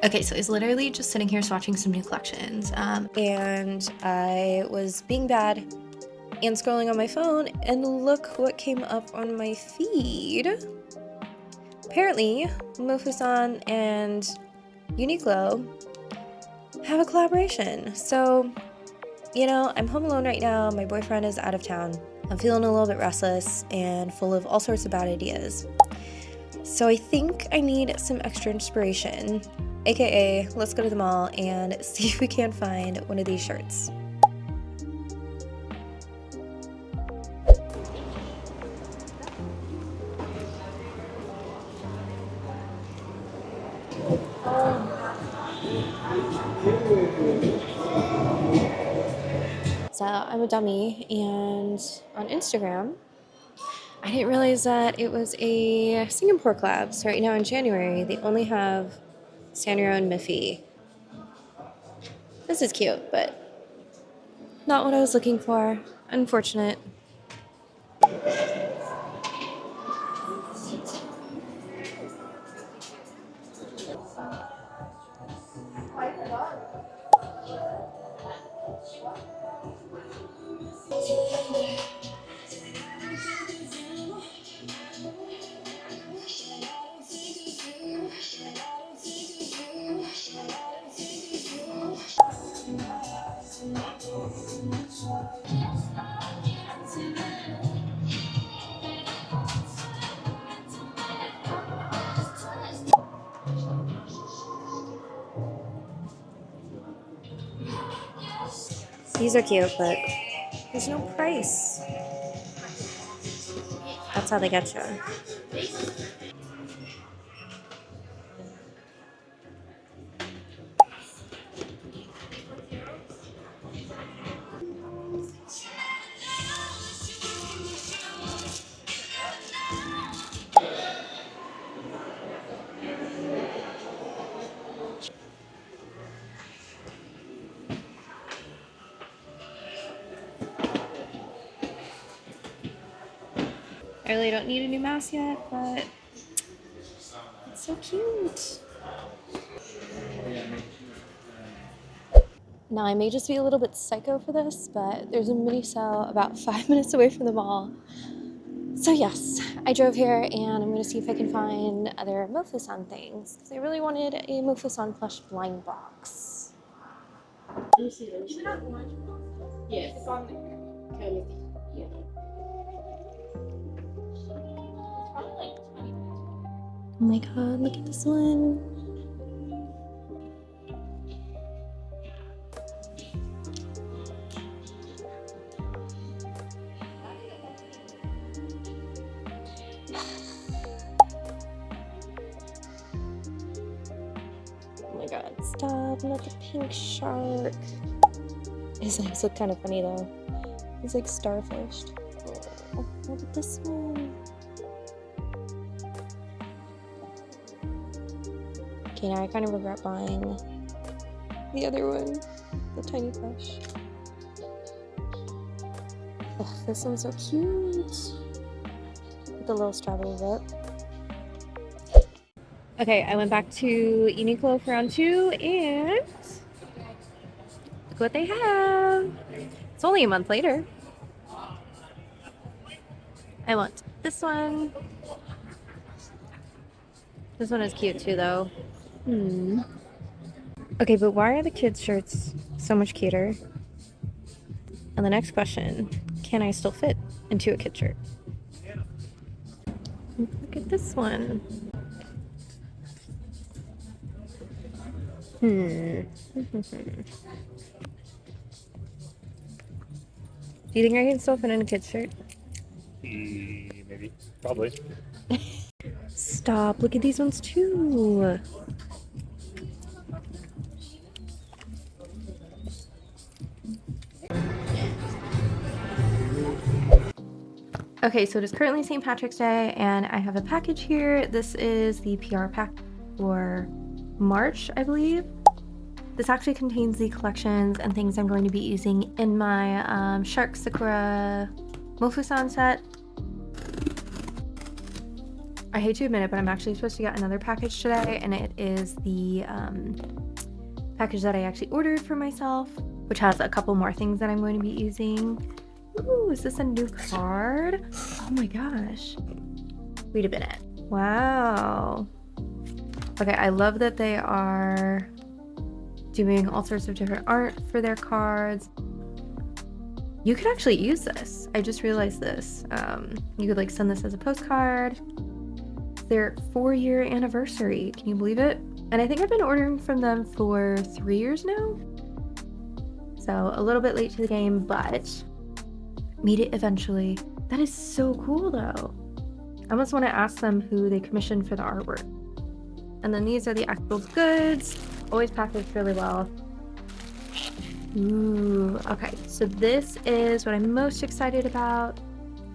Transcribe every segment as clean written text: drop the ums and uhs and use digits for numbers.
Okay, so I was literally just sitting here swatching some new collections. And I was being bad and scrolling on my phone, and look what came up on my feed. Apparently, Mofusand and Uniqlo have a collaboration. So, you know, I'm home alone right now. My boyfriend is out of town. I'm feeling a little bit restless and full of all sorts of bad ideas. So I think I need some extra inspiration, aka let's go to the mall and see if we can find one of these shirts. So I'm a dummy, and on Instagram I didn't realize that it was a Singapore collab. So right now in January they only have Sanrio and Miffy. This is cute, but not what I was looking for. Unfortunate. These are cute, but there's no price. That's how they get you. I really don't need a new mouse yet, but it's so cute. Now, I may just be a little bit psycho for this, but there's a mini sale about 5 minutes away from the mall. So yes, I drove here and I'm going to see if I can find other Mofusand things, because I really wanted a Mofusand plush blind box. Yes, it's on there. Yeah. Oh my god, look at this one. Oh my god, stop, not the pink shark. His legs look kind of funny though. He's like starfished. Oh, look at this one. Okay, now I kind of regret buying the other one, the tiny plush. Ugh, this one's so cute. With the little strawberry lip. Okay, I went back to Uniqlo for round 2 and look what they have. It's only a month later. I want this one. This one is cute too though. Okay, but why are the kids' shirts so much cuter? And the next question, can I still fit into a kid shirt? Look at this one. Do you think I can still fit in a kid's shirt? Maybe. Probably. Stop. Look at these ones too. Okay, so it is currently St. Patrick's Day and I have a package here. This is the PR pack for March, I believe. This actually contains the collections and things I'm going to be using in my Shark Sakura Mofusand set. I hate to admit it, but I'm actually supposed to get another package today, and it is the package that I actually ordered for myself, which has a couple more things that I'm going to be using. Ooh, is this a new card? Oh my gosh. Wait a minute. Wow. Okay, I love that they are doing all sorts of different art for their cards. You could actually use this. I just realized this. You could like send this as a postcard. It's their 4-year anniversary. Can you believe it? And I think I've been ordering from them for 3 years now. So a little bit late to the game, but made it eventually. That is so cool though. I almost want to ask them who they commissioned for the artwork. And then these are the actual goods. Always packaged really well. Ooh, okay. So this is what I'm most excited about.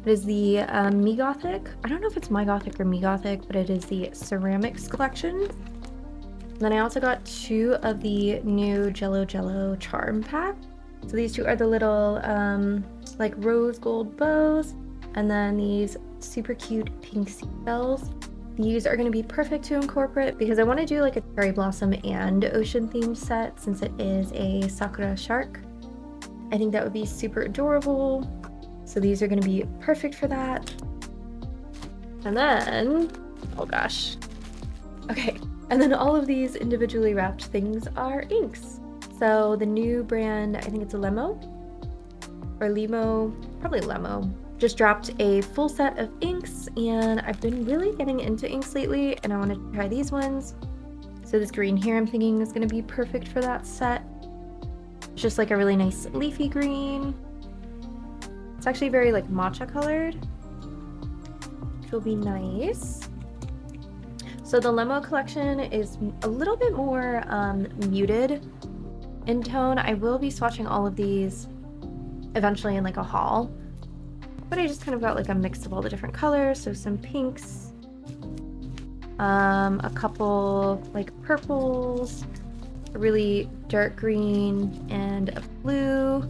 It is the Me Gothic. I don't know if it's My Gothic or Me Gothic, but it is the ceramics collection. And then I also got 2 of the new Jello Jello charm pack. So these 2 are the little like rose gold bows, and then these super cute pink seashells. These are going to be perfect to incorporate because I want to do like a cherry blossom and ocean themed set since it is a sakura shark. I think that would be super adorable. So these are going to be perfect for that. And then, oh gosh. Okay. And then all of these individually wrapped things are inks. So the new brand, I think it's a Lemo or Limo, probably Lemo, just dropped a full set of inks, and I've been really getting into inks lately, and I want to try these ones. So this green here I'm thinking is going to be perfect for that set. It's just like a really nice leafy green. It's actually very like matcha colored, which will be nice. So the Lemo collection is a little bit more muted in tone. I will be swatching all of these eventually in like a haul, but I just kind of got like a mix of all the different colors. So some pinks, a couple like purples, a really dark green, and a blue,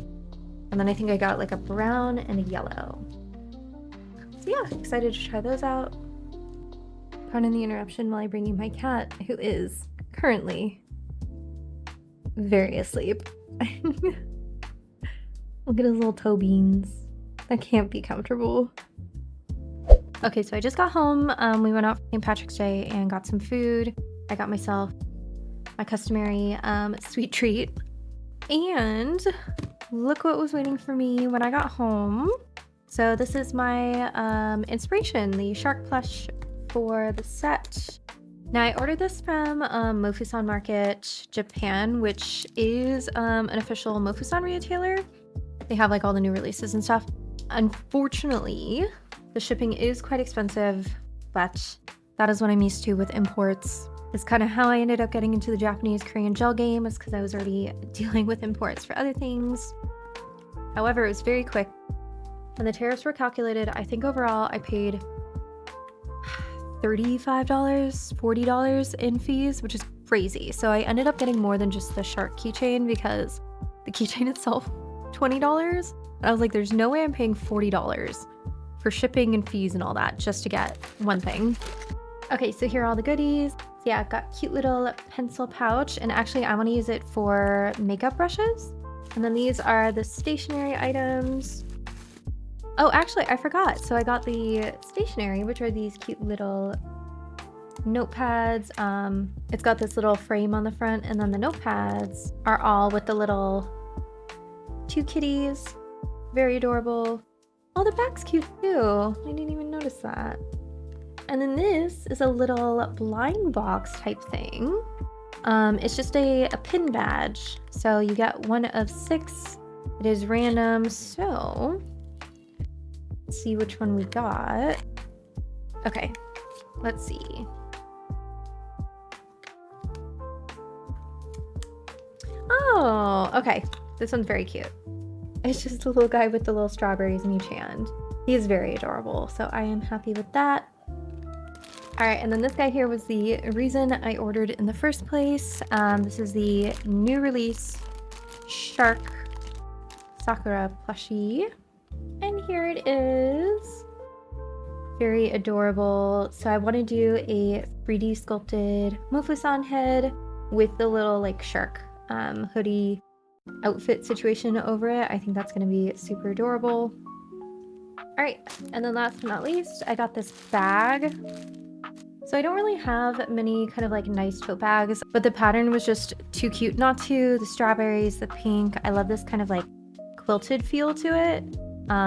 and then I think I got like a brown and a yellow. So yeah, excited to try those out. Pardon the interruption while I bring you my cat, who is currently very asleep. Look at his little toe beans. That can't be comfortable. Okay, so I just got home. We went out for St. Patrick's Day and got some food. I got myself my customary sweet treat. And look what was waiting for me when I got home. So this is my inspiration, the shark plush for the set. Now I ordered this from Mofusand Market, Japan, which is an official Mofusand retailer. They have like all the new releases and stuff. Unfortunately, the shipping is quite expensive, but that is what I'm used to with imports. It's kind of how I ended up getting into the Japanese Korean gel game, is because I was already dealing with imports for other things. However, it was very quick. When the tariffs were calculated, I think overall I paid $35, $40 in fees, which is crazy. So I ended up getting more than just the shark keychain because the keychain itself, $20. And I was like, there's no way I'm paying $40 for shipping and fees and all that just to get one thing. Okay, so here are all the goodies. So yeah, I've got cute little pencil pouch, and actually I want to use it for makeup brushes. And then these are the stationery items. Oh, actually, I forgot. So I got the stationery, which are these cute little notepads. It's got this little frame on the front, and then the notepads are all with the little 2 kitties. Very adorable. Oh, the back's cute too. I didn't even notice that. And then this is a little blind box type thing. It's just a pin badge. So you get 1 of 6. It is random, so let's see which one we got. Okay, let's see. Oh, okay. This one's very cute. It's just a little guy with the little strawberries in each hand. He is very adorable, so I am happy with that. All right, and then this guy here was the reason I ordered in the first place. This is the new release Shark Sakura plushie. And here it is. very adorable. So I want to do a 3D sculpted Mofusand head with the little like shark hoodie outfit situation over it. I think that's going to be super adorable. All right, and then last but not least, I got this bag. So I don't really have many kind of like nice tote bags, but the pattern was just too cute not to. The strawberries, the pink. I love this kind of like quilted feel to it.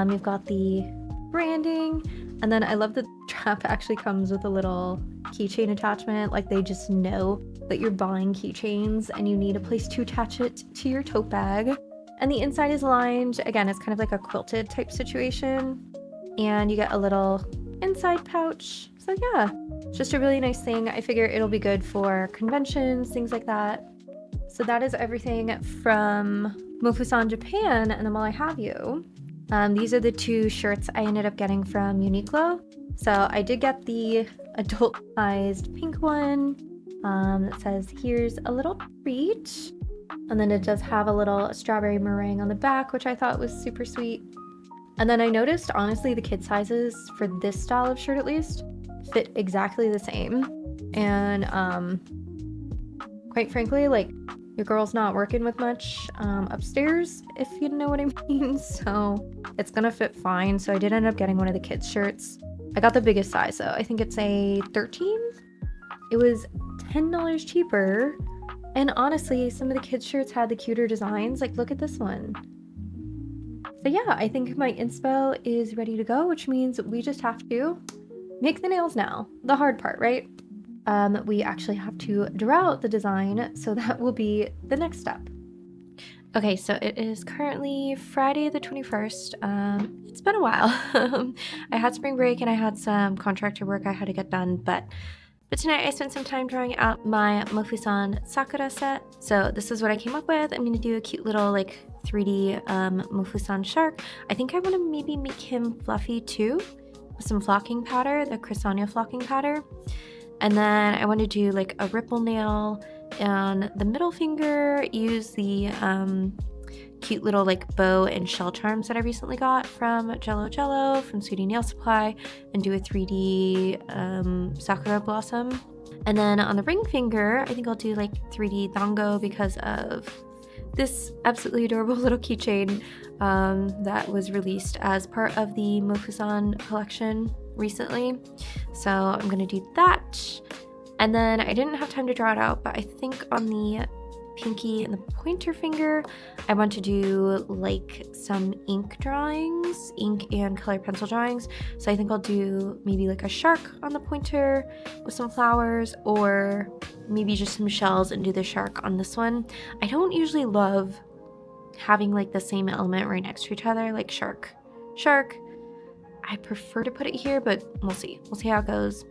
You've got the branding, and then I love that the strap actually comes with a little keychain attachment. Like they just know that you're buying keychains and you need a place to attach it to your tote bag. And the inside is lined. Again, it's kind of like a quilted type situation. And you get a little inside pouch. So yeah, just a really nice thing. I figure it'll be good for conventions, things like that. So that is everything from Mofusand Japan. And then while I have you, these are the two shirts I ended up getting from Uniqlo. So I did get the adult-sized pink one that says, "Here's a little treat." And then it does have a little strawberry meringue on the back, which I thought was super sweet. And then I noticed, honestly, the kid sizes for this style of shirt at least fit exactly the same. And quite frankly, like, your girl's not working with much upstairs, if you know what I mean. So it's gonna fit fine. So I did end up getting one of the kids' shirts. I got the biggest size though. I think it's a 13. It was $10 cheaper. And honestly, some of the kids' shirts had the cuter designs. Like, look at this one. So yeah, I think my inspo is ready to go, which means we just have to make the nails now. The hard part, right? We actually have to draw out the design, so that will be the next step. Okay, so it is currently Friday the 21st. It's been a while. I had spring break and I had some contractor work I had to get done, but tonight I spent some time drawing out my Mofusand Sakura set. So this is what I came up with. I'm gonna do a cute little like 3D Mofusand shark. I think I want to maybe make him fluffy too, with some flocking powder, the Chrysania flocking powder. And then I want to do like a ripple nail on the middle finger, use the cute little like bow and shell charms that I recently got from Jello Jello from Sweetie Nail Supply, and do a 3D sakura blossom. And then on the ring finger, I think I'll do like 3D dango because of this absolutely adorable little keychain that was released as part of the Mofusand collection recently. So I'm gonna do that. And then I didn't have time to draw it out, but I think on the pinky and the pointer finger, I want to do like some ink drawings, ink and color pencil drawings. So I think I'll do maybe like a shark on the pointer with some flowers, or maybe just some shells and do the shark on this one. I don't usually love having like the same element right next to each other, like shark, shark. I prefer to put it here, but we'll see. We'll see how it goes.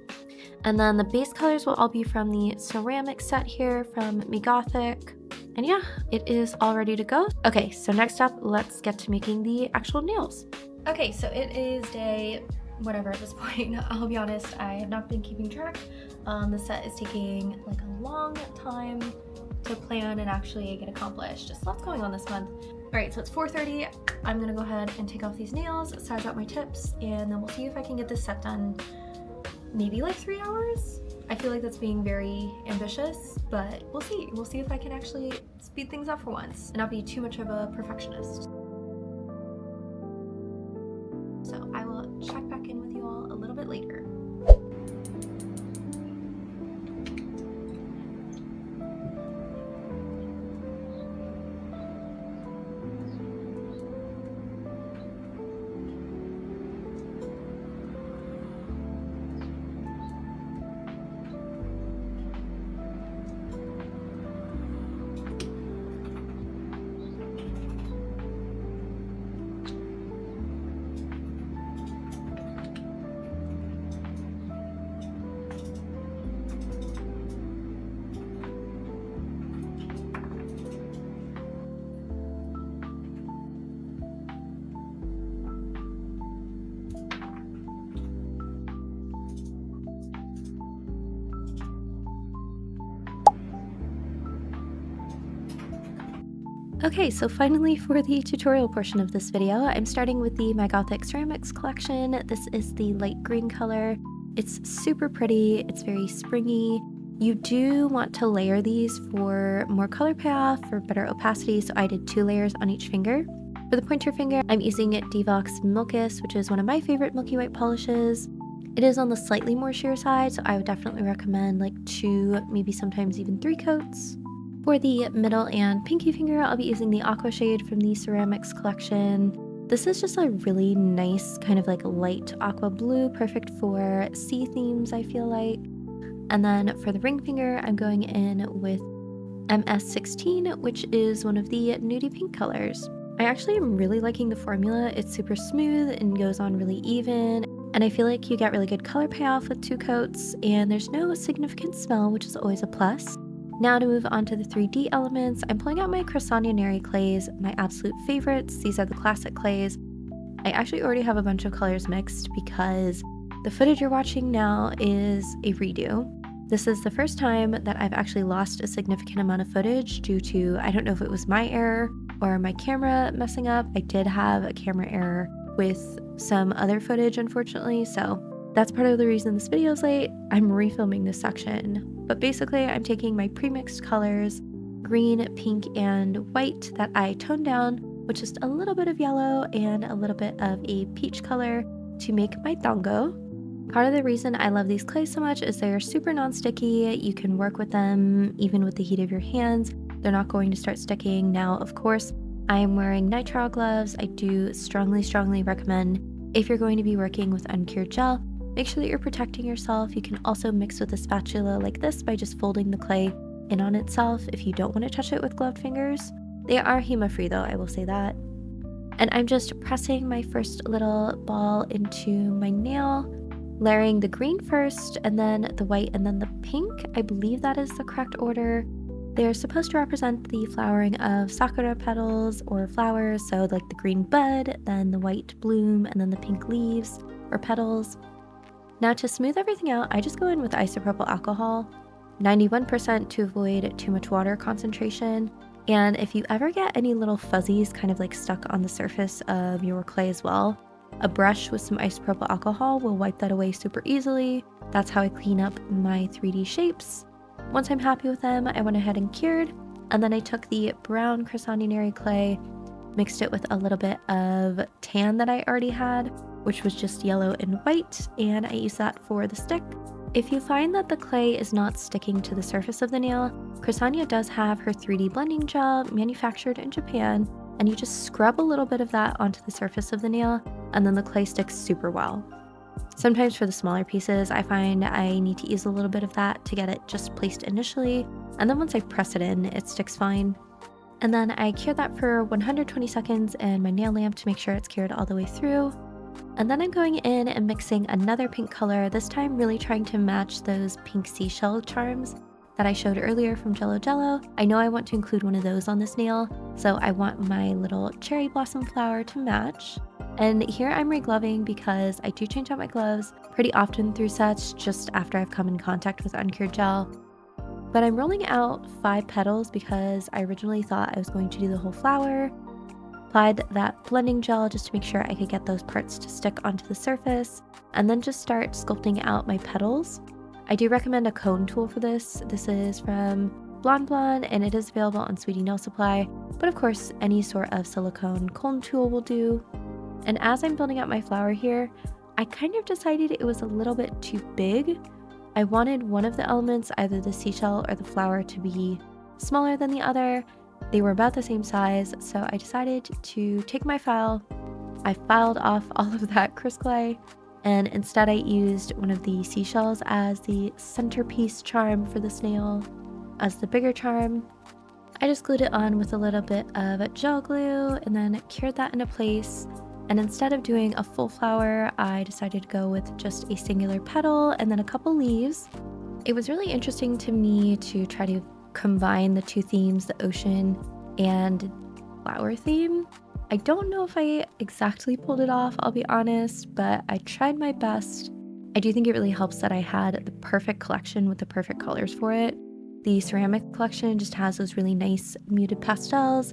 And then the base colors will all be from the ceramic set here from Me Gothic. And yeah, it is all ready to go. Okay, so next up, let's get to making the actual nails. Okay, so it is day whatever at this point. I'll be honest, I have not been keeping track. The set is taking like a long time to plan and actually get accomplished. Just lots going on this month. All right, so it's 4:30. I'm gonna go ahead and take off these nails, size out my tips, and then we'll see if I can get this set done maybe like 3 hours. I feel like that's being very ambitious, but we'll see. We'll see if I can actually speed things up for once and not be too much of a perfectionist. So I will check back in with you all a little bit later. Okay, so finally for the tutorial portion of this video, I'm starting with the My Gothic Ceramics collection. This is the light green color. It's super pretty, it's very springy. You do want to layer these for more color payoff, for better opacity, so I did 2 layers on each finger. For the pointer finger, I'm using Devox Milkis, which is one of my favorite milky white polishes. It is on the slightly more sheer side, so I would definitely recommend like 2, maybe sometimes even 3 coats. For the middle and pinky finger, I'll be using the aqua shade from the ceramics collection. This is just a really nice kind of like light aqua blue, perfect for sea themes, I feel like. And then for the ring finger, I'm going in with MS16, which is one of the nudie pink colors. I actually am really liking the formula. It's super smooth and goes on really even. And I feel like you get really good color payoff with 2 coats, and there's no significant smell, which is always a plus. Now to move on to the 3D elements, I'm pulling out my Cressonianary clays, my absolute favorites. These are the classic clays. I actually already have a bunch of colors mixed because the footage you're watching now is a redo. This is the first time that I've actually lost a significant amount of footage due to, I don't know if it was my error or my camera messing up. I did have a camera error with some other footage, unfortunately, so that's part of the reason this video is late. I'm refilming this section. But basically, I'm taking my pre-mixed colors, green, pink, and white that I toned down with just a little bit of yellow and a little bit of a peach color to make my dango. Part of the reason I love these clays so much is they're super non-sticky. You can work with them even with the heat of your hands. They're not going to start sticking. Now, of course, I am wearing nitrile gloves. I do strongly recommend, if you're going to be working with uncured gel, make sure that you're protecting yourself. You can also mix with a spatula like this by just folding the clay in on itself if you don't want to touch it with gloved fingers. They are HEMA-free though, I will say that. And I'm just pressing my first little ball into my nail, layering the green first, and then the white, and then the pink. I believe that is the correct order. They're supposed to represent the flowering of sakura petals or flowers, so like the green bud, then the white bloom, and then the pink leaves or petals. Now to smooth everything out, I just go in with isopropyl alcohol, 91% to avoid too much water concentration. And if you ever get any little fuzzies kind of like stuck on the surface of your clay as well, a brush with some isopropyl alcohol will wipe that away super easily. That's how I clean up my 3D shapes. Once I'm happy with them, I went ahead and cured, and then I took the brown Cressonianary clay, mixed it with a little bit of tan that I already had, which was just yellow and white, and I used that for the stick. If you find that the clay is not sticking to the surface of the nail, Cressania does have her 3D blending gel manufactured in Japan, and you just scrub a little bit of that onto the surface of the nail, and then the clay sticks super well. Sometimes for the smaller pieces, I find I need to use a little bit of that to get it just placed initially, and then once I press it in, it sticks fine. And then I cured that for 120 seconds in my nail lamp to make sure it's cured all the way through. And then I'm going in and mixing another pink color, this time really trying to match those pink seashell charms that I showed earlier from Jello Jello. I know I want to include one of those on this nail, so I want my little cherry blossom flower to match. And here I'm regloving because I do change out my gloves pretty often through sets just after I've come in contact with uncured gel. But I'm rolling out 5 petals because I originally thought I was going to do the whole flower. Applied that blending gel just to make sure I could get those parts to stick onto the surface, and then just start sculpting out my petals. I do recommend a cone tool for this. This is from Blonde Blonde, and it is available on Sweetie Nail Supply, but of course any sort of silicone cone tool will do. And as I'm building out my flower here, I kind of decided it was a little bit too big. I wanted one of the elements, either the seashell or the flower, to be smaller than the other. They were about the same size, so I decided to take my file. I filed off all of that Cris clay, and instead I used one of the seashells as the centerpiece charm for the snail, as the bigger charm. I just glued it on with a little bit of gel glue and then cured that into place. And instead of doing a full flower, I decided to go with just a singular petal and then a couple leaves. It was really interesting to me to try to combine the 2 themes, the ocean and flower theme. I don't know if I exactly pulled it off, I'll be honest, but I tried my best. I do think it really helps that I had the perfect collection with the perfect colors for it. The ceramic collection just has those really nice muted pastels,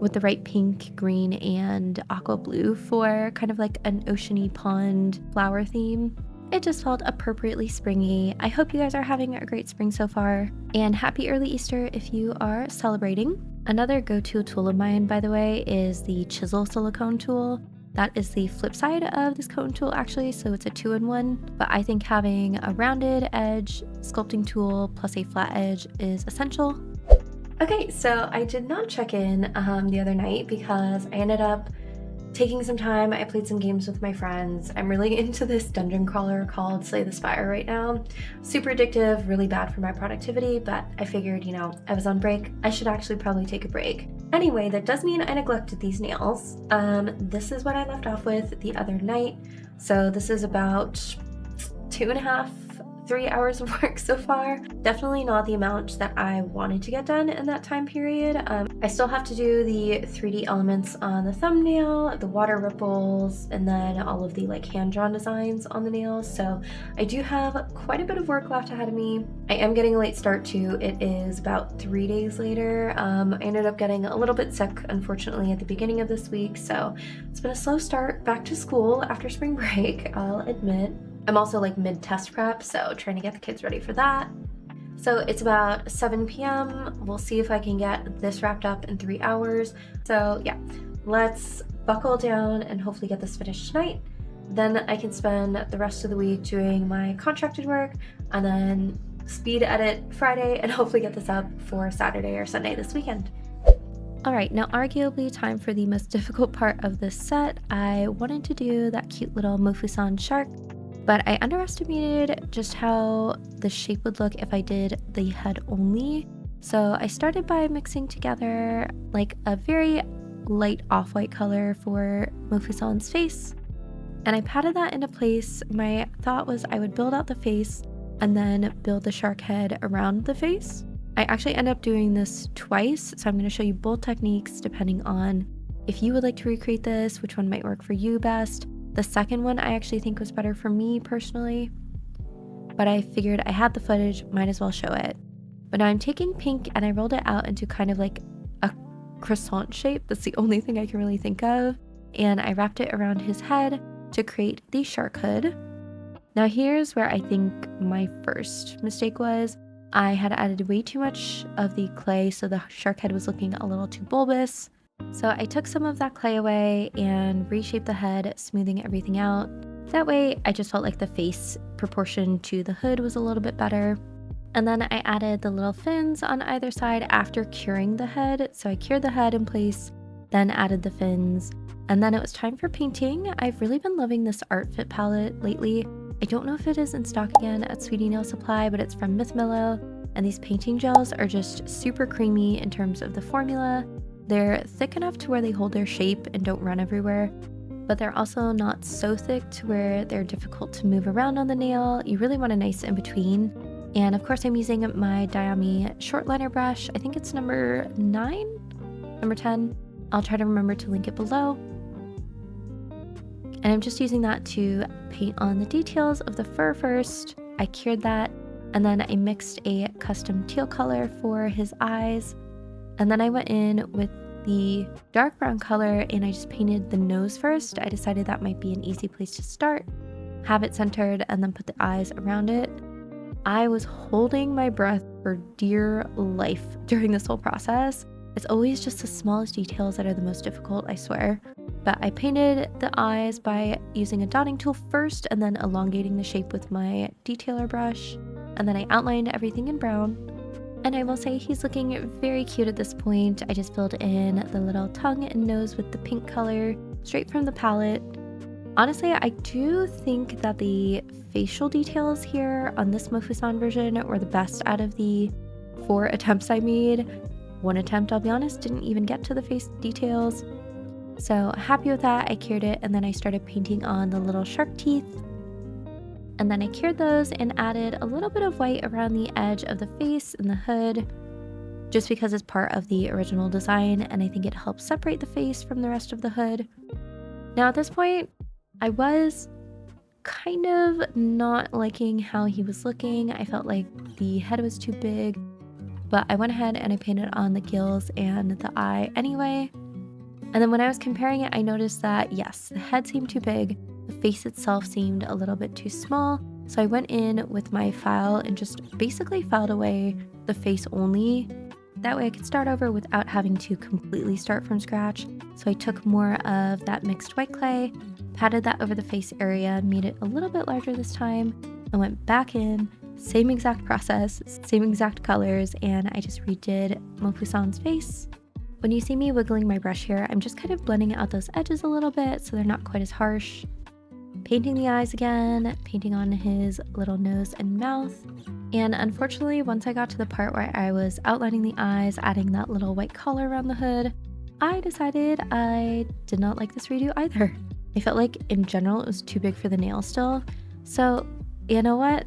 with the right pink, green, and aqua blue for kind of like an oceany pond flower theme. It just felt appropriately springy. I hope you guys are having a great spring so far, and happy early Easter if you are celebrating. Another go-to tool of mine, by the way, is the chisel silicone tool. That is the flip side of this cone tool actually, so it's a 2-in-1, but I think having a rounded edge sculpting tool plus a flat edge is essential. Okay, so I did not check in the other night because I ended up taking some time. I played some games with my friends. I'm really into this dungeon crawler called Slay the Spire right now. Super addictive, really bad for my productivity, but I figured, you know, I was on break. I should actually probably take a break. Anyway, that does mean I neglected these nails. This is what I left off with the other night. So this is about 2.5, 3 hours of work so far. Definitely not the amount that I wanted to get done in that time period. I still have to do the 3D elements on the thumbnail, the water ripples, and then all of the like hand-drawn designs on the nails. So I do have quite a bit of work left ahead of me. I am getting a late start too. It is about 3 days later. I ended up getting a little bit sick, unfortunately, at the beginning of this week. So it's been a slow start back to school after spring break, I'll admit. I'm also like mid-test prep, so trying to get the kids ready for that. So it's about 7 p.m. We'll see if I can get this wrapped up in 3 hours. So yeah, let's buckle down and hopefully get this finished tonight. Then I can spend the rest of the week doing my contracted work and then speed edit Friday and hopefully get this up for Saturday or Sunday this weekend. Alright, now arguably time for the most difficult part of this set. I wanted to do that cute little Mofusand shark, but I underestimated just how the shape would look if I did the head only. So I started by mixing together like a very light off-white color for Mofusand's face, and I patted that into place. My thought was I would build out the face and then build the shark head around the face. I actually end up doing this twice, so I'm going to show you both techniques depending on if you would like to recreate this, which one might work for you best. The second one I actually think was better for me personally, but I figured I had the footage, might as well show it. But now I'm taking pink and I rolled it out into kind of like a croissant shape. That's the only thing I can really think of. And I wrapped it around his head to create the shark hood. Now here's where I think my first mistake was. I had added way too much of the clay, so the shark head was looking a little too bulbous. So I took some of that clay away and reshaped the head, smoothing everything out. That way I just felt like the face proportion to the hood was a little bit better. And then I added the little fins on either side after curing the head. So I cured the head in place, then added the fins, and then it was time for painting. I've really been loving this Art Fit palette lately. I don't know if it is in stock again at Sweetie Nail Supply, but it's from Myth Mellow, and these painting gels are just super creamy in terms of the formula. They're thick enough to where they hold their shape and don't run everywhere, but they're also not so thick to where they're difficult to move around on the nail. You really want a nice in between. And of course I'm using my Dayami short liner brush. I think it's number 9, number 10. I'll try to remember to link it below. And I'm just using that to paint on the details of the fur first. I cured that, and then I mixed a custom teal color for his eyes. And then I went in with the dark brown color and I just painted the nose first. I decided that might be an easy place to start. Have it centered and then put the eyes around it. I was holding my breath for dear life during this whole process. It's always just the smallest details that are the most difficult, I swear. But I painted the eyes by using a dotting tool first and then elongating the shape with my detailer brush. And then I outlined everything in brown. And I will say he's looking very cute at this point. I just filled in the little tongue and nose with the pink color straight from the palette. Honestly, I do think that the facial details here on this Mofusand version were the best out of the 4 attempts I made. One attempt, I'll be honest, didn't even get to the face details. So happy with that. I cured it and then I started painting on the little shark teeth. And then I cured those and added a little bit of white around the edge of the face and the hood, just because it's part of the original design and I think it helps separate the face from the rest of the hood. Now at this point, I was kind of not liking how he was looking. I felt like the head was too big, but I went ahead and I painted on the gills and the eye anyway. And then when I was comparing it, I noticed that yes, the head seemed too big, the face itself seemed a little bit too small. So I went in with my file and just basically filed away the face only. That way I could start over without having to completely start from scratch. So I took more of that mixed white clay, patted that over the face area, made it a little bit larger this time, and went back in, same exact process, same exact colors, and I just redid Mofusand's face. When you see me wiggling my brush here, I'm just kind of blending out those edges a little bit so they're not quite as harsh. Painting the eyes again, painting on his little nose and mouth. And unfortunately, once I got to the part where I was outlining the eyes, adding that little white collar around the hood, I decided I did not like this redo either. I felt like in general it was too big for the nail still. So you know what?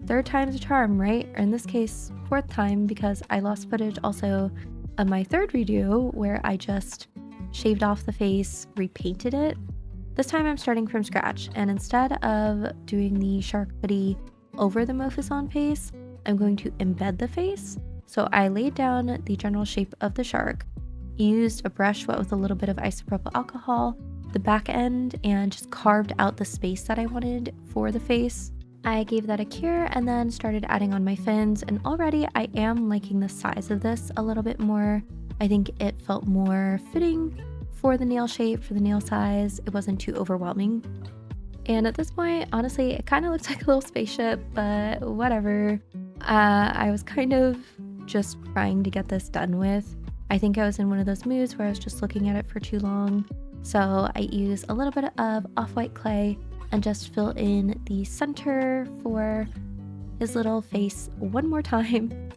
Third time's a charm, right? Or in this case, fourth time, because I lost footage also of my third redo where I just shaved off the face, repainted it. This time I'm starting from scratch, and instead of doing the shark hoodie over the Mofusand face, I'm going to embed the face. So I laid down the general shape of the shark, used a brush wet with a little bit of isopropyl alcohol, the back end, and just carved out the space that I wanted for the face. I gave that a cure and then started adding on my fins, and already I am liking the size of this a little bit more. I think it felt more fitting for the nail shape, for the nail size. It wasn't too overwhelming. And at this point, honestly, it kind of looks like a little spaceship, but whatever. I was kind of just trying to get this done with. I think I was in one of those moods where I was just looking at it for too long. So I use a little bit of off-white clay and just fill in the center for his little face one more time.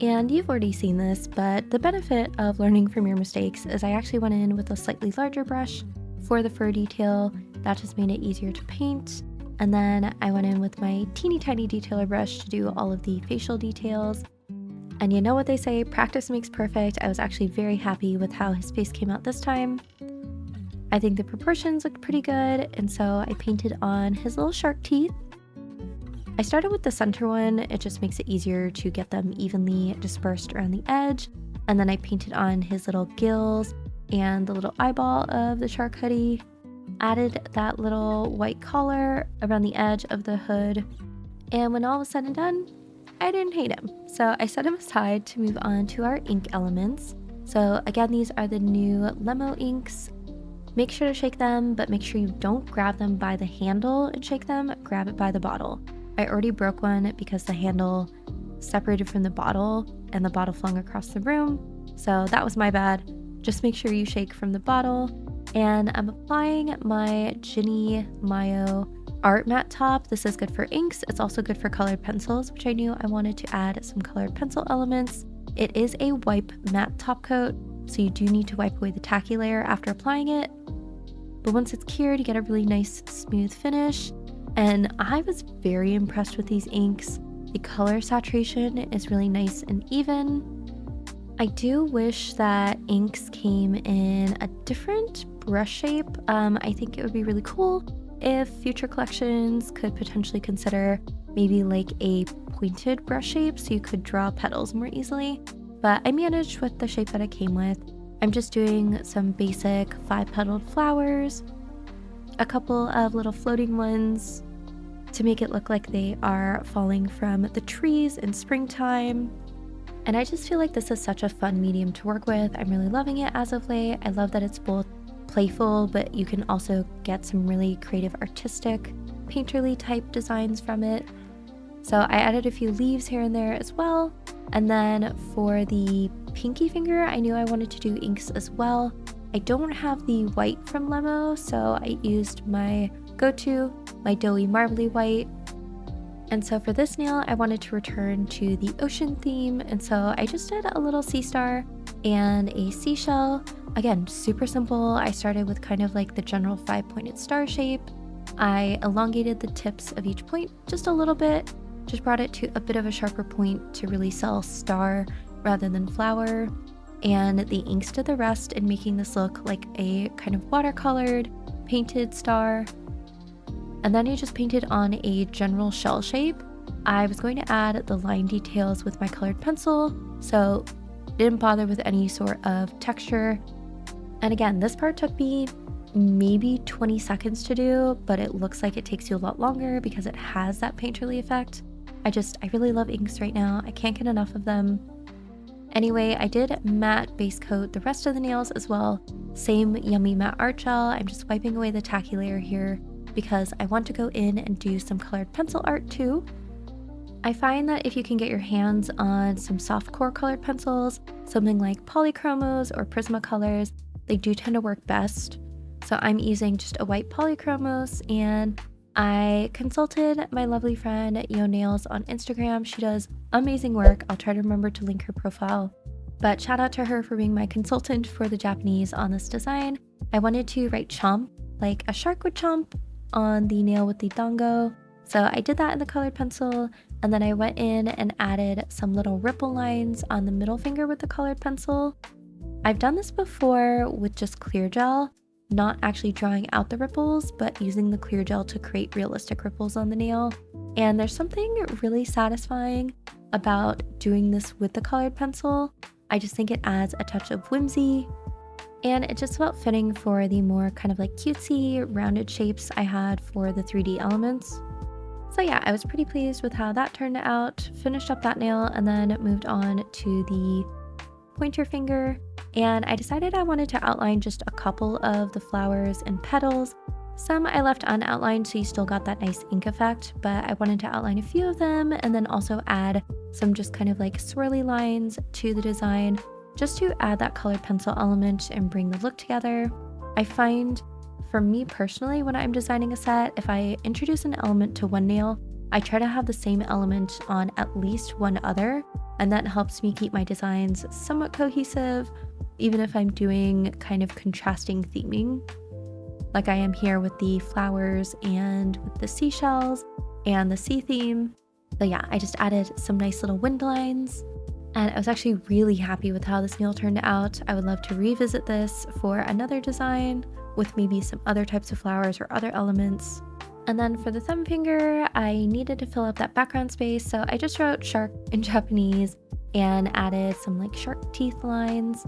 And you've already seen this, but the benefit of learning from your mistakes is I actually went in with a slightly larger brush for the fur detail. That just made it easier to paint. And then I went in with my teeny tiny detailer brush to do all of the facial details. And you know what they say, practice makes perfect. I was actually very happy with how his face came out this time. I think the proportions looked pretty good, and so I painted on his little shark teeth. I started with the center one, it just makes it easier to get them evenly dispersed around the edge. And then I painted on his little gills and the little eyeball of the shark hoodie. Added that little white collar around the edge of the hood. And when all was said and done, I didn't hate him. So I set him aside to move on to our ink elements. So again, these are the new Lemo inks. Make sure to shake them, but make sure you don't grab them by the handle and shake them, grab it by the bottle. I already broke one because the handle separated from the bottle and the bottle flung across the room. So that was my bad. Just make sure you shake from the bottle. And I'm applying my Ginny Mayo art matte top. This is good for inks. It's also good for colored pencils, which I knew I wanted to add some colored pencil elements. It is a wipe matte top coat, so you do need to wipe away the tacky layer after applying it. But once it's cured, you get a really nice smooth finish. And I was very impressed with these inks. The color saturation is really nice and even. I do wish that inks came in a different brush shape. I think it would be really cool if future collections could potentially consider maybe like a pointed brush shape so you could draw petals more easily. But I managed with the shape that it came with. I'm just doing some basic 5-petaled flowers, a couple of little floating ones to make it look like they are falling from the trees in springtime. And I just feel like this is such a fun medium to work with. I'm really loving it as of late. I love that it's both playful, but you can also get some really creative, artistic, painterly type designs from it. So I added a few leaves here and there as well. And then for the pinky finger, I knew I wanted to do inks as well. I don't have the white from Lemo, so I used my go-to, my doughy marbly white. And so for this nail, I wanted to return to the ocean theme, and so I just did a little sea star and a seashell. Again, super simple. I started with kind of like the general 5-pointed star shape. I elongated the tips of each point just a little bit, just brought it to a bit of a sharper point to really sell star rather than flower. And the inks did the rest in making this look like a kind of watercolored painted star. And then I just painted on a general shell shape. I was going to add the line details with my colored pencil, so didn't bother with any sort of texture. And again, this part took me maybe 20 seconds to do, but it looks like it takes you a lot longer because it has that painterly effect. I really love inks right now. I can't get enough of them. Anyway, I did matte base coat the rest of the nails as well. Same yummy matte art gel. I'm just wiping away the tacky layer here because I want to go in and do some colored pencil art too. I find that if you can get your hands on some softcore colored pencils, something like polychromos or Prismacolors, they do tend to work best. So I'm using just a white polychromos, and I consulted my lovely friend Yo Nails on Instagram. She does amazing work. I'll try to remember to link her profile. But shout out to her for being my consultant for the Japanese on this design. I wanted to write chomp, like a shark would chomp, on the nail with the dango. So I did that in the colored pencil, and then I went in and added some little ripple lines on the middle finger with the colored pencil. I've done this before with just clear gel, not actually drawing out the ripples, but using the clear gel to create realistic ripples on the nail. And there's something really satisfying about doing this with the colored pencil. I just think it adds a touch of whimsy, and it just felt fitting for the more kind of like cutesy, rounded shapes I had for the 3D elements. So yeah, I was pretty pleased with how that turned out. Finished up that nail and then moved on to the pointer finger. And I decided I wanted to outline just a couple of the flowers and petals. Some I left unoutlined so you still got that nice ink effect, but I wanted to outline a few of them and then also add some just kind of like swirly lines to the design, just to add that colored pencil element and bring the look together. I find, for me personally, when I'm designing a set, if I introduce an element to one nail, I try to have the same element on at least one other, and that helps me keep my designs somewhat cohesive, even if I'm doing kind of contrasting theming, like I am here with the flowers and with the seashells and the sea theme. But yeah, I just added some nice little wind lines, and I was actually really happy with how this nail turned out. I would love to revisit this for another design with maybe some other types of flowers or other elements. And then for the thumb finger, I needed to fill up that background space, so I just wrote shark in Japanese and added some like shark teeth lines.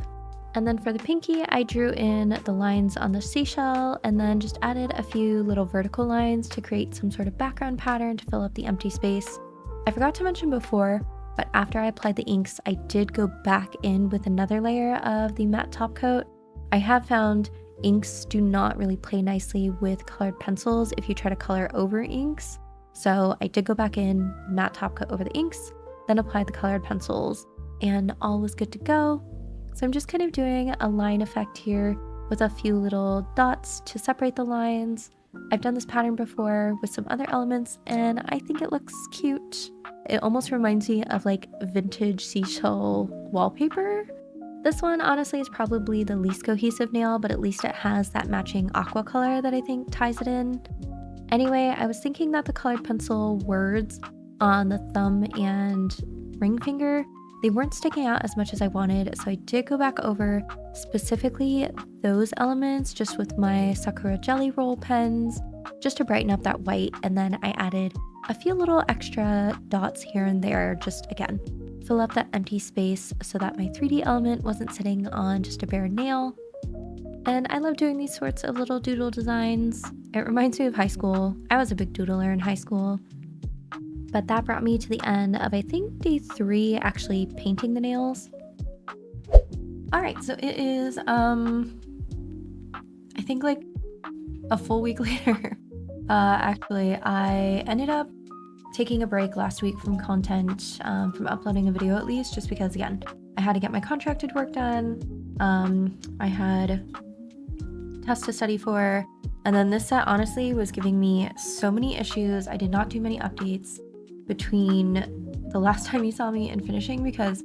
And then for the pinky, I drew in the lines on the seashell and then just added a few little vertical lines to create some sort of background pattern to fill up the empty space. I forgot to mention before, but after I applied the inks, I did go back in with another layer of the matte top coat. I have found inks do not really play nicely with colored pencils if you try to color over inks. So I did go back in, matte top coat over the inks, then applied the colored pencils, and all was good to go. So I'm just kind of doing a line effect here with a few little dots to separate the lines. I've done this pattern before with some other elements, and I think it looks cute. It almost reminds me of like vintage seashell wallpaper. This one honestly is probably the least cohesive nail, but at least it has that matching aqua color that I think ties it in. Anyway, I was thinking that the colored pencil words on the thumb and ring finger, they weren't sticking out as much as I wanted, so I did go back over specifically those elements just with my Sakura Jelly Roll pens, just to brighten up that white, and then I added a few little extra dots here and there, just again, fill up that empty space so that my 3D element wasn't sitting on just a bare nail. And I love doing these sorts of little doodle designs. It reminds me of high school. I was a big doodler in high school. But that brought me to the end of, I think, day 3 actually painting the nails. All right, so it is, I think like a full week later. Actually, I ended up taking a break last week from content, from uploading a video at least, just because, again, I had to get my contracted work done. I had tests to study for, and then this set honestly was giving me so many issues. I did not do many updates between the last time you saw me and finishing because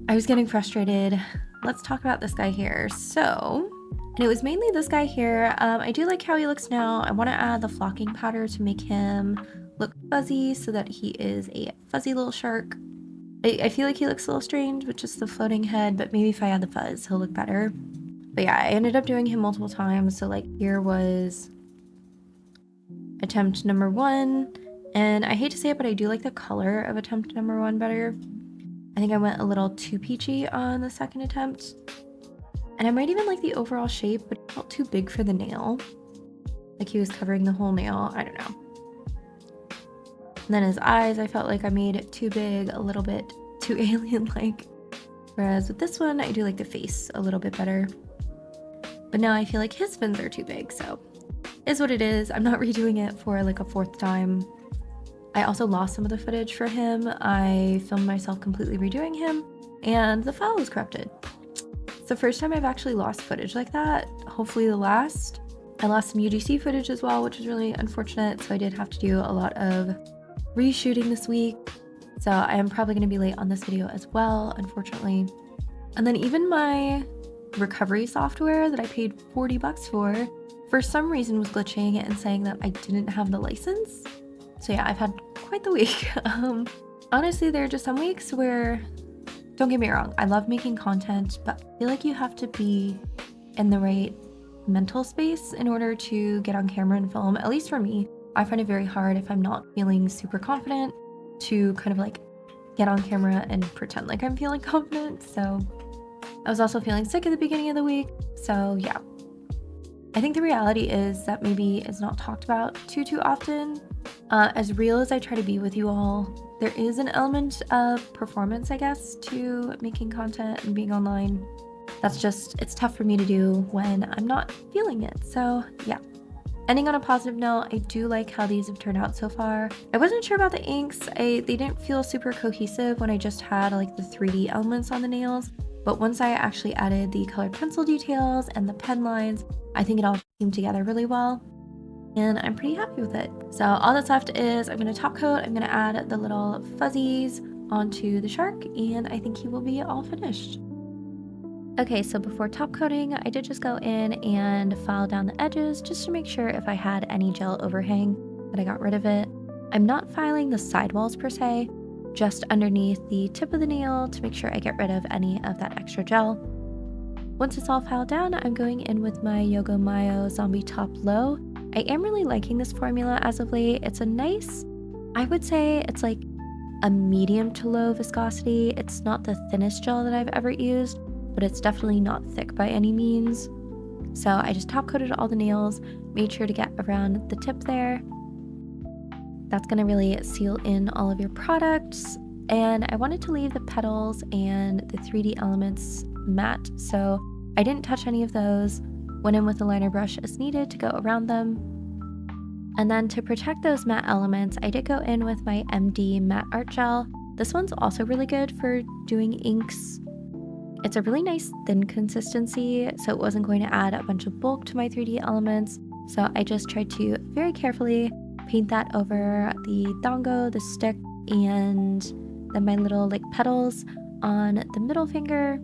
I was getting frustrated. Let's talk about this guy here. So, and it was mainly this guy here. I do like how he looks now. I want to add the flocking powder to make him look fuzzy so that he is a fuzzy little shark. I feel like he looks a little strange with just the floating head, but maybe if I add the fuzz, he'll look better. But yeah, I ended up doing him multiple times. So like here was attempt number 1. And I hate to say it, but I do like the color of attempt number 1 better. I think I went a little too peachy on the second attempt. And I might even like the overall shape, but it felt too big for the nail. Like he was covering the whole nail. I don't know. And then his eyes, I felt like I made it too big, a little bit too alien-like. Whereas with this one, I do like the face a little bit better. But now I feel like his fins are too big, so is what it is. I'm not redoing it for like a 4th time. I also lost some of the footage for him. I filmed myself completely redoing him, and the file was corrupted. It's the first time I've actually lost footage like that. Hopefully the last. I lost some UGC footage as well, which is really unfortunate, so I did have to do a lot of reshooting this week. So I am probably going to be late on this video as well, unfortunately. And then even my recovery software that I paid $40 for some reason was glitching and saying that I didn't have the license. So yeah, I've had quite the week. Honestly, there are just some weeks where, don't get me wrong, I love making content, but I feel like you have to be in the right mental space in order to get on camera and film. At least for me, I find it very hard if I'm not feeling super confident to kind of like get on camera and pretend like I'm feeling confident. So I was also feeling sick at the beginning of the week. So yeah, I think the reality is that maybe it's not talked about too often. As real as I try to be with you all, there is an element of performance, I guess, to making content and being online. That's just, it's tough for me to do when I'm not feeling it. So yeah. Ending on a positive note, I do like how these have turned out so far. I wasn't sure about the inks. They didn't feel super cohesive when I just had like the 3D elements on the nails. But once I actually added the colored pencil details and the pen lines, I think it all came together really well. And I'm pretty happy with it. So all that's left is I'm going to top coat. I'm going to add the little fuzzies onto the shark, and I think he will be all finished. Okay, so before top coating, I did just go in and file down the edges just to make sure if I had any gel overhang that I got rid of it. I'm not filing the sidewalls per se, just underneath the tip of the nail to make sure I get rid of any of that extra gel. Once it's all filed down, I'm going in with my Yoga Mayo Zombie Top Low. I am really liking this formula as of late. It's a nice, I would say it's like a medium to low viscosity. It's not the thinnest gel that I've ever used, but it's definitely not thick by any means. So I just top coated all the nails, made sure to get around the tip there. That's gonna really seal in all of your products. And I wanted to leave the petals and the 3D elements matte, so I didn't touch any of those. Went in with a liner brush as needed to go around them. And then to protect those matte elements, I did go in with my MD Matte Art Gel. This one's also really good for doing inks. It's a really nice thin consistency, so it wasn't going to add a bunch of bulk to my 3D elements. So I just tried to very carefully paint that over the dango, the stick, and then my little like petals on the middle finger,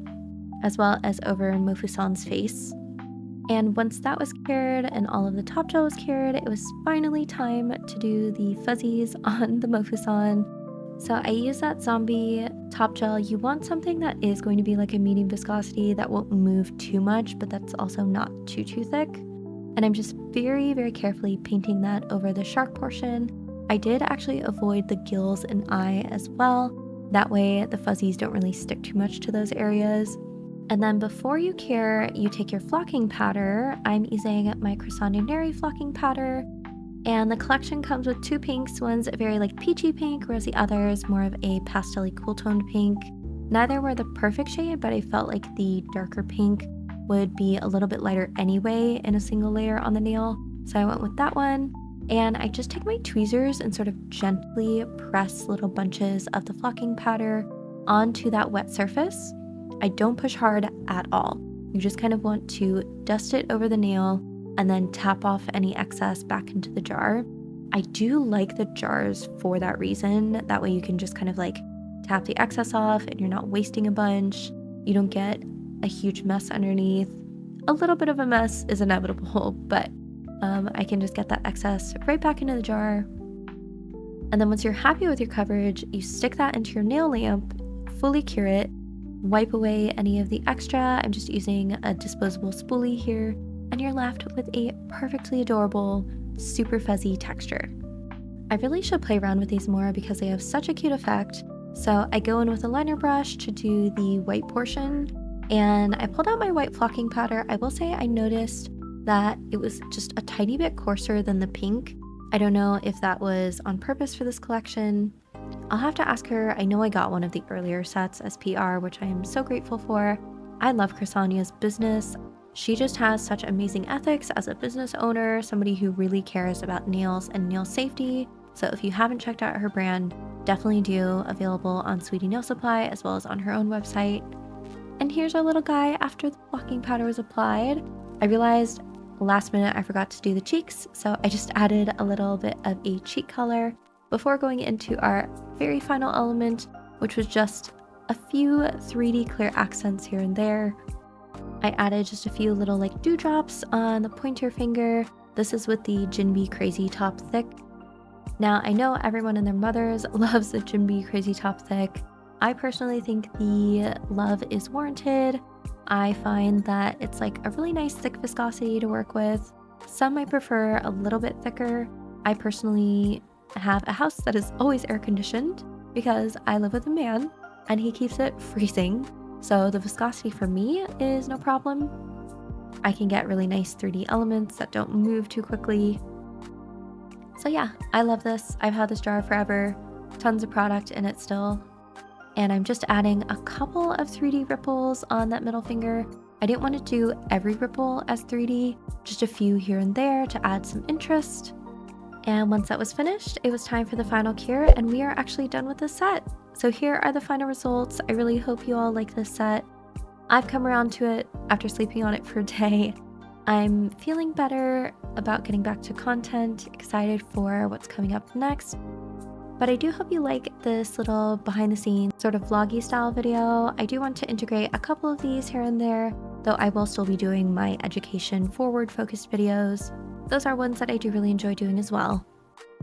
as well as over Mofusand's face. And once that was cured and all of the top gel was cured, it was finally time to do the fuzzies on the Mofusand. So I use that zombie top gel. You want something that is going to be like a medium viscosity that won't move too much, but that's also not too thick. And I'm just very, very carefully painting that over the shark portion. I did actually avoid the gills and eye as well. That way the fuzzies don't really stick too much to those areas. And then before you cure, you take your flocking powder. I'm using my Crescendonary flocking powder. And the collection comes with 2 pinks. One's a very like peachy pink, whereas the other is more of a pastel-y cool toned pink. Neither were the perfect shade, but I felt like the darker pink would be a little bit lighter anyway in a single layer on the nail. So I went with that one. And I just take my tweezers and sort of gently press little bunches of the flocking powder onto that wet surface. I don't push hard at all. You just kind of want to dust it over the nail and then tap off any excess back into the jar. I do like the jars for that reason. That way you can just kind of like tap the excess off and you're not wasting a bunch. You don't get a huge mess underneath. A little bit of a mess is inevitable, but I can just get that excess right back into the jar. And then once you're happy with your coverage, you stick that into your nail lamp, fully cure it, wipe away any of the extra. I'm just using a disposable spoolie here, and you're left with a perfectly adorable, super fuzzy texture. I really should play around with these more because they have such a cute effect. So I go in with a liner brush to do the white portion, And I pulled out my white flocking powder. I will say I noticed that it was just a tiny bit coarser than the pink. I don't know if that was on purpose for this collection. I'll have to ask her. I know I got one of the earlier sets as PR, which I am so grateful for. I love Chrysania's business. She just has such amazing ethics as a business owner, somebody who really cares about nails and nail safety. So if you haven't checked out her brand, definitely do. Available on Sweetie Nail Supply as well as on her own website. And here's our little guy after the flocking powder was applied. I realized last minute I forgot to do the cheeks, so I just added a little bit of a cheek color before going into our very final element, which was just a few 3D clear accents here and there. I added just a few little like dewdrops on the pointer finger. This is with the Jinbei Crazy Top Thick. Now I know everyone and their mothers loves the Jinbei Crazy Top Thick. I personally think the love is warranted. I find that it's like a really nice thick viscosity to work with. Some I prefer a little bit thicker. I personally have a house that is always air conditioned because I live with a man and he keeps it freezing. So the viscosity for me is no problem. I can get really nice 3D elements that don't move too quickly. So yeah, I love this. I've had this jar forever. Tons of product in it still. And I'm just adding a couple of 3D ripples on that middle finger. I didn't want to do every ripple as 3D, just a few here and there to add some interest. And once that was finished, it was time for the final cure, and we are actually done with this set. So here are the final results. I really hope you all like this set. I've come around to it after sleeping on it for a day. I'm feeling better about getting back to content, excited for what's coming up next. But I do hope you like this little behind the scenes sort of vloggy style video. I do want to integrate a couple of these here and there, though I will still be doing my education forward focused videos. Those are ones that I do really enjoy doing as well.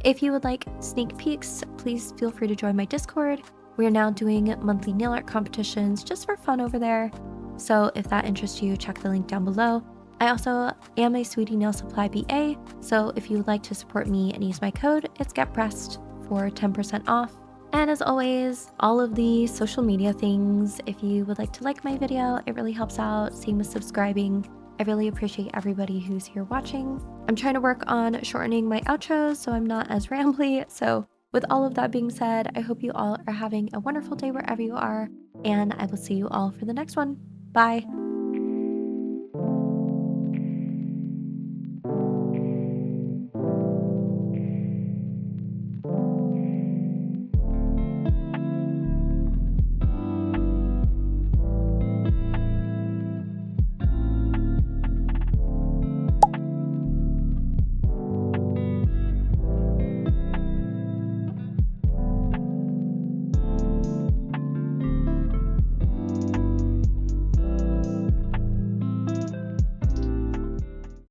If you would like sneak peeks, please feel free to join my Discord. We are now doing monthly nail art competitions just for fun over there. So if that interests you, check the link down below. I also am a Sweetie Nail Supply BA, so if you would like to support me and use my code, it's GetBreast for 10% off. And as always, all of the social media things, if you would like to like my video, it really helps out. Same with subscribing. I really appreciate everybody who's here watching. I'm trying to work on shortening my outros so I'm not as rambly. So with all of that being said, I hope you all are having a wonderful day wherever you are, and I will see you all for the next one. Bye.